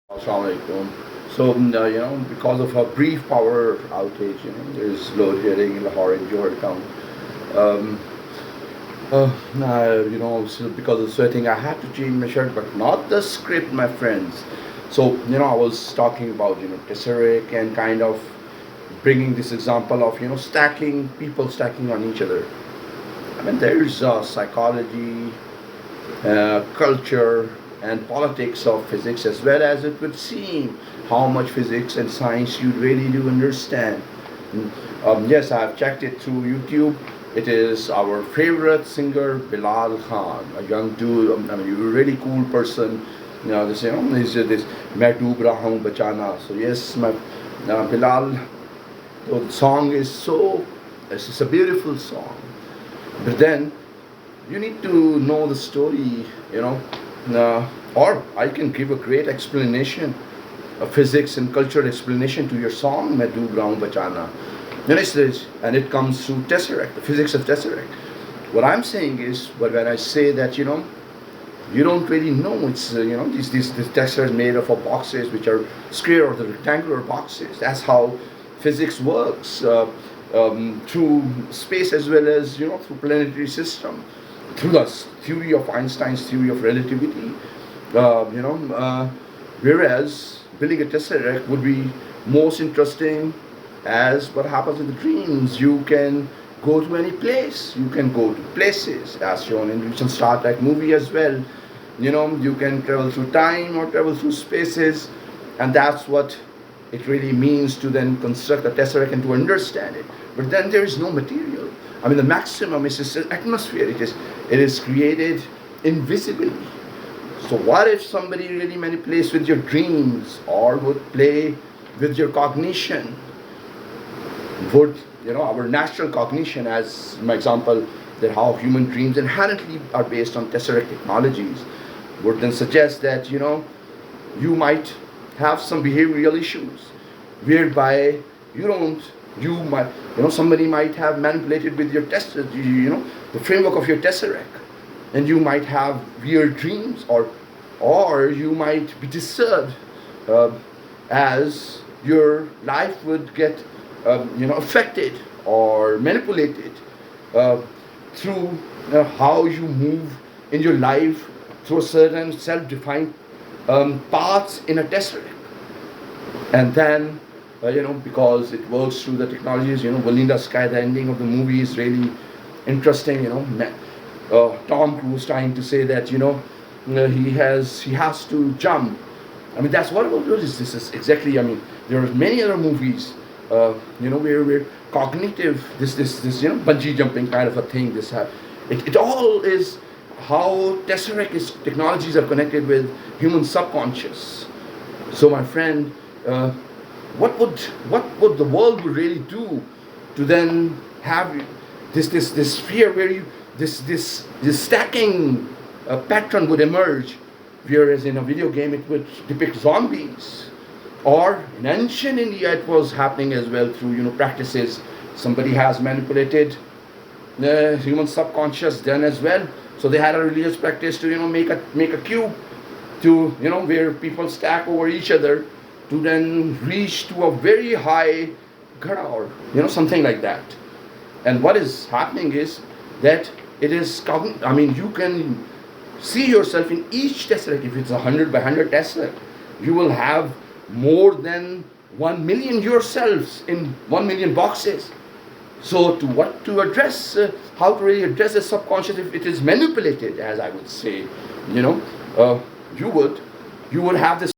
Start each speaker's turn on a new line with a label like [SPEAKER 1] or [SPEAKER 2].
[SPEAKER 1] Assalamualaikum. So, because of a brief power outage, there's load shedding in Lahore and Johor town. Um, so because of sweating, I had to change my shirt, but not the script, my friends. So, I was talking about, Tesseric and kind of bringing this example of, stacking, people stacking on each other. I mean, there's psychology, culture and politics of physics, as well as it would seem how much physics and science you really do understand. Yes, I've checked it through YouTube. It is our favorite singer Bilal Khan, a young dude. You're a really cool person. He's this "Main Doob Raha Hoon Bachana." So yes, my Bilal. The song is it's a beautiful song, but then you need to know the story, or I can give a great explanation, a physics and cultural explanation to your song, "Main Doob Raha Hoon Bachana." And it comes through tesseract, the physics of tesseract. What I'm saying is, but when I say that, you don't really know. It's these textures made of boxes which are square or the rectangular boxes. That's how physics works through space, as well as through planetary system, through the theory of Einstein's theory of relativity. Whereas building a tesseract would be most interesting as what happens in the dreams. You can go to any place. You can go to places, as shown in recent Star Trek movie as well. You can travel through time or travel through spaces, and that's what it really means to then construct a tesseract and to understand it. But then there is no material. The maximum is just an atmosphere. It is created invisibly. So what if somebody really manipulates with your dreams or would play with your cognition? Would our natural cognition, as my example, that how human dreams inherently are based on tesseract technologies, would then suggest that you might have some behavioral issues whereby somebody might have manipulated with your the framework of your tesseract, and you might have weird dreams, or you might be disturbed as your life would get affected or manipulated through how you move in your life through a certain self-defined paths in a tesseract. And then because it works through the technologies, Valinda Sky, the ending of the movie is really interesting. Tom Cruise trying to say that he has to jump. That's what about this is exactly. There are many other movies where cognitive this bungee jumping kind of a thing. It all is how tesseract technologies are connected with human subconscious. So my friend, what would the world would really do to then have this sphere where this stacking pattern would emerge, whereas in a video game it would depict zombies, or in ancient India it was happening as well through practices. Somebody has manipulated the human subconscious then as well. So they had a religious practice to make a cube to where people stack over each other to then reach to a very high ghada, or something like that. And what is happening is that it is you can see yourself in each tesseract. If it's 100 by 100 tesseract, you will have more than 1 million yourselves in 1 million boxes. So to address how to really address the subconscious if it is manipulated, as I would say, you would have this